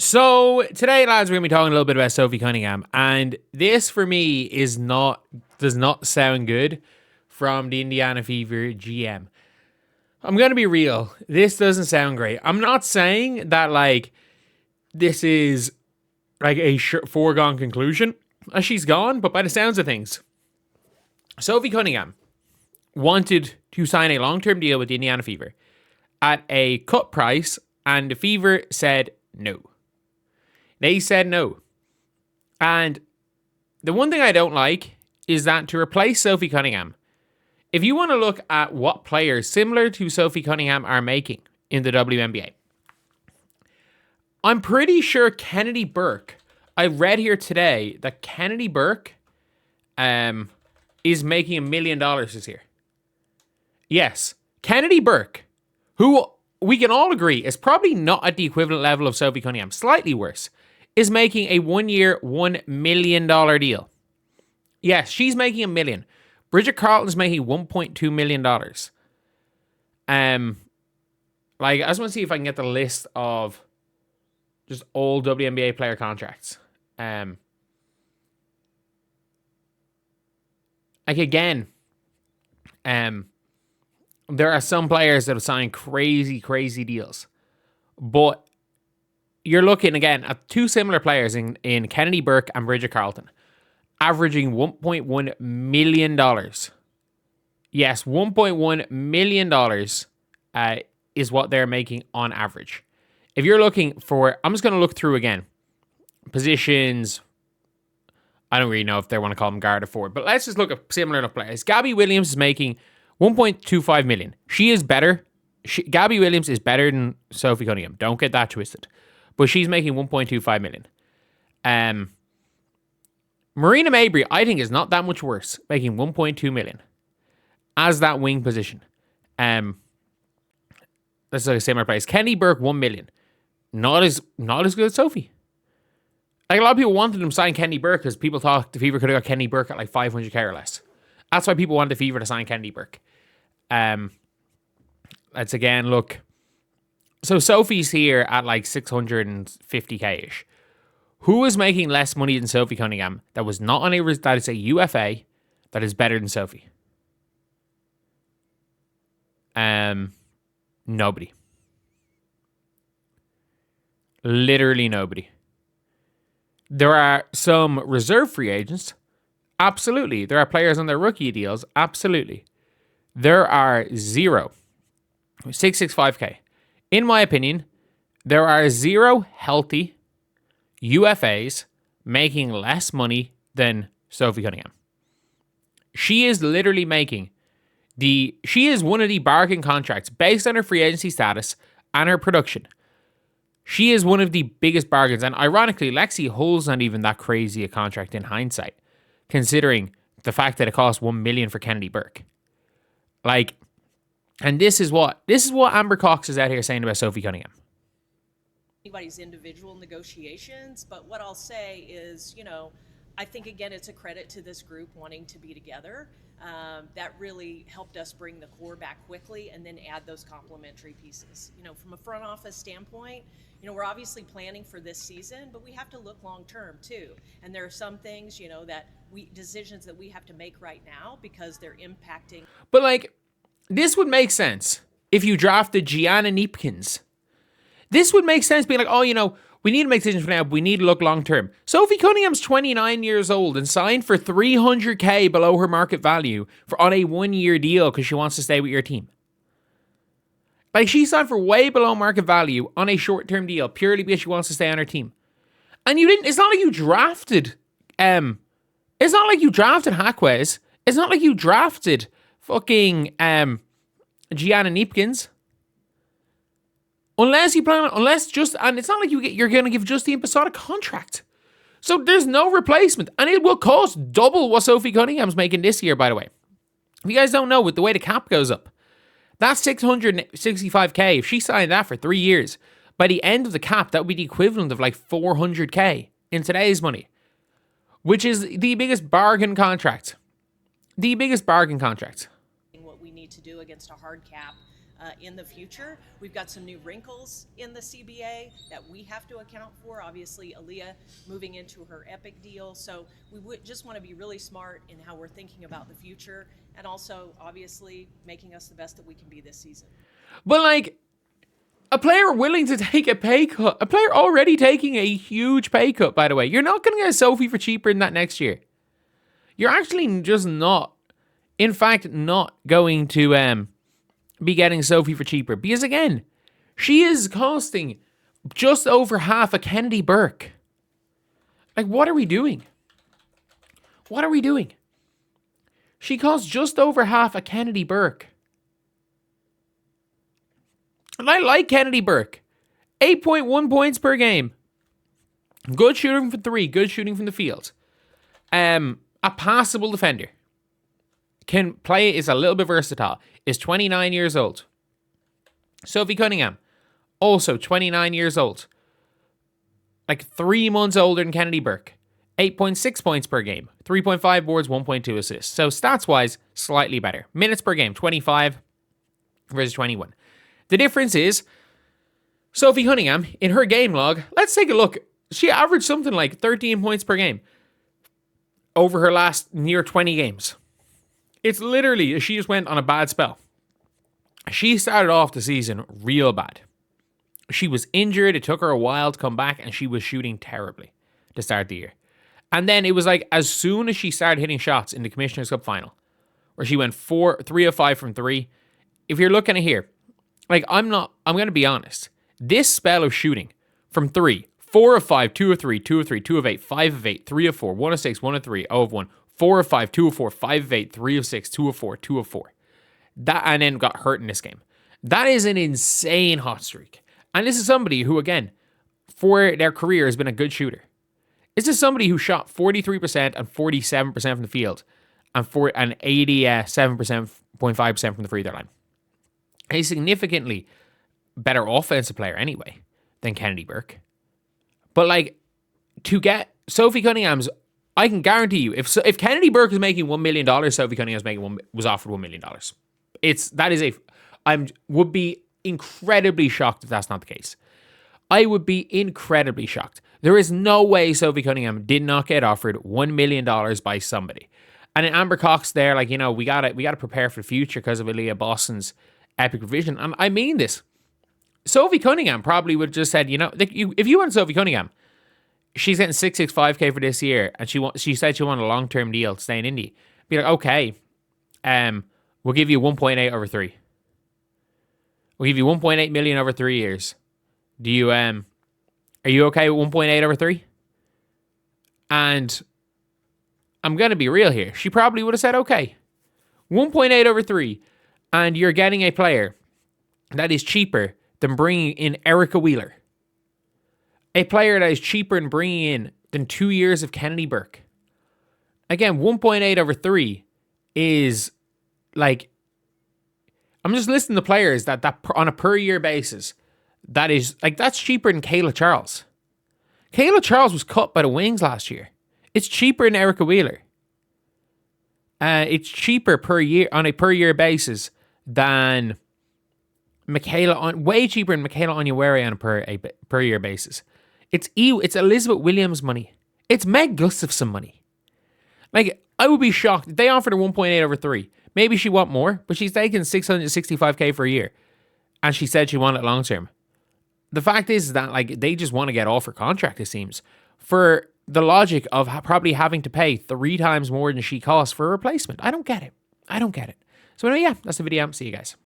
So today, lads, we're going to be talking a little bit about Sophie Cunningham, and this for me does not sound good from the Indiana Fever GM. I'm going to be real. This doesn't sound great. I'm not saying that this is a foregone conclusion as she's gone, but by the sounds of things, Sophie Cunningham wanted to sign a long-term deal with the Indiana Fever at a cut price, and the Fever said no. They said no. And the one thing I don't like is that to replace Sophie Cunningham, if you want to look at what players similar to Sophie Cunningham are making in the WNBA, I'm pretty sure Kennedy Burke, I read here today that Kennedy Burke is making $1 million this year. Yes, Kennedy Burke, who we can all agree is probably not at the equivalent level of Sophie Cunningham, slightly worse, is making a 1-year, $1 million deal. Yes, she's making $1 million. Bridget Carlton's making $1.2 million. I just want to see if I can get the list of just all WNBA player contracts. There are some players that have signed crazy deals. But you're looking, again, at two similar players in Kennedy Burke and Bridget Carlton, averaging $1.1 million. Yes, $1.1 million is what they're making on average. If you're looking for, I'm just going to look through again, positions, I don't really know if they want to call them guard or forward, but let's just look at similar enough players. Gabby Williams is making $1.25 million. She is better. Gabby Williams is better than Sophie Cunningham. Don't get that twisted. But she's making $1.25 million. Marina Mabry, I think, is not that much worse, making $1.2 million as that wing position. That's like a similar place. Kennedy Burke, $1 million. Not as good as Sophie. A lot of people wanted them to sign Kennedy Burke because people thought the Fever could have got Kennedy Burke at $500K or less. That's why people wanted the Fever to sign Kennedy Burke. Let's again look. So Sophie's here at $650K-ish. Who is making less money than Sophie Cunningham that was not on that is a UFA that is better than Sophie? Nobody. Literally nobody. There are some reserve free agents. Absolutely. There are players on their rookie deals. Absolutely. There are zero. 665K. In my opinion, there are zero healthy UFAs making less money than Sophie Cunningham. She is literally making she is one of the bargain contracts based on her free agency status and her production. She is one of the biggest bargains. And ironically, Lexi Hull's not even that crazy a contract in hindsight, considering the fact that it cost $1 million for Kennedy Burke. And this is what Amber Cox is out here saying about Sophie Cunningham. Anybody's individual negotiations, but what I'll say is, I think, again, it's a credit to this group wanting to be together. That really helped us bring the core back quickly and then add those complementary pieces. From a front office standpoint, we're obviously planning for this season, but we have to look long term too. And there are some things, decisions that we have to make right now because they're impacting. But this would make sense if you drafted Gianna Neepkins. This would make sense being we need to make decisions for now, but we need to look long term. Sophie Cunningham's 29 years old and signed for $300K below her market value on a 1-year deal because she wants to stay with your team. She signed for way below market value on a short-term deal purely because she wants to stay on her team. And it's not like you drafted Hackways. It's not like you drafted fucking Gianna Neepkins. And it's not like you're going to give Justine Posada a contract. So there's no replacement. And it will cost double what Sophie Cunningham's making this year, by the way. If you guys don't know, with the way the cap goes up, that's $665K. If she signed that for 3 years, by the end of the cap, that would be the equivalent of $400K in today's money, which is the biggest bargain contract. What we need to do against a hard cap in the future. We've got some new wrinkles in the CBA that we have to account for. Obviously, Aaliyah moving into her Epic deal. So we would just want to be really smart in how we're thinking about the future, and also, obviously, making us the best that we can be this season. But like, a player willing to take a pay cut, a player already taking a huge pay cut, by the way, you're not going to get a Sophie for cheaper than that next year. You're actually just not, in fact, not going to be getting Sophie for cheaper. Because again, she is costing just over half a Kennedy Burke. Like, what are we doing? What are we doing? She costs just over half a Kennedy Burke. And I like Kennedy Burke. 8.1 points per game. Good shooting from three. Good shooting from the field. A passable defender. Can play, is a little bit versatile. Is 29 years old. Sophie Cunningham. Also 29 years old. Like 3 months older than Kennedy Burke. 8.6 points per game. 3.5 boards, 1.2 assists. So stats-wise, slightly better. Minutes per game, 25 versus 21. The difference is, Sophie Cunningham, in her game log, let's take a look. She averaged something like 13 points per game over her last near 20 games. It's literally, she just went on a bad spell. She started off the season real bad. She was injured. It took her a while to come back, and she was shooting terribly to start the year. And then it was like, as soon as she started hitting shots in the Commissioner's Cup final, where she went 3 of 5 from 3. If you're looking at here, like, I'm going to be honest. This spell of shooting from 3, 4 of 5, 2 of 3, 2 of 3, 2 of 8, 5 of 8, 3 of 4, 1 of 6, 1 of 3, 0 of 1, 4 of 5, 2 of 4, 5 of 8, 3 of 6, 2 of 4, 2 of 4. That, and then got hurt in this game. That is an insane hot streak. And this is somebody who, again, for their career has been a good shooter. This is somebody who shot 43% and 47% from the field and 87.5% from the free throw line. A significantly better offensive player anyway than Kennedy Burke. But like, to get Sophie Cunningham's, I can guarantee you, if Kennedy Burke was making $1 million, Sophie Cunningham was offered $1 million. I would be incredibly shocked if that's not the case. I would be incredibly shocked. There is no way Sophie Cunningham did not get offered $1 million by somebody. And in Amber Cox there, like, you know, we gotta prepare for the future because of Aaliyah Boston's epic revision. And I mean this. Sophie Cunningham probably would have just said, you know, if you want Sophie Cunningham, she's getting $665K for this year, and she said she wanted a long-term deal to stay in Indy. Be like, okay, we'll give you 1.8 over 3. We'll give you 1.8 million over 3 years. Do you are you okay with 1.8 over 3? And I'm gonna be real here. She probably would have said okay. 1.8 over 3, and you're getting a player that is cheaper than bringing in Erica Wheeler. A player that is cheaper than bringing in than 2 years of Kennedy Burke. Again, 1.8 over 3 is like, I'm just listing the players that on a per year basis, that is like, that's cheaper than Kayla Charles. Kayla Charles was cut by the Wings last year. It's cheaper than Erica Wheeler. It's cheaper per year on a per year basis than way cheaper than Michaela Onyenwere on a per year basis. It's Elizabeth Williams money. It's Meg Gustafson money. Like, I would be shocked if they offered her 1.8 over 3. Maybe she want more, but she's taking $665K for a year, and she said she wanted it long term. The fact is that, like, they just want to get off her contract, it seems, for the logic of probably having to pay 3 times more than she costs for a replacement. I don't get it. So anyway, yeah, that's the video. See you guys.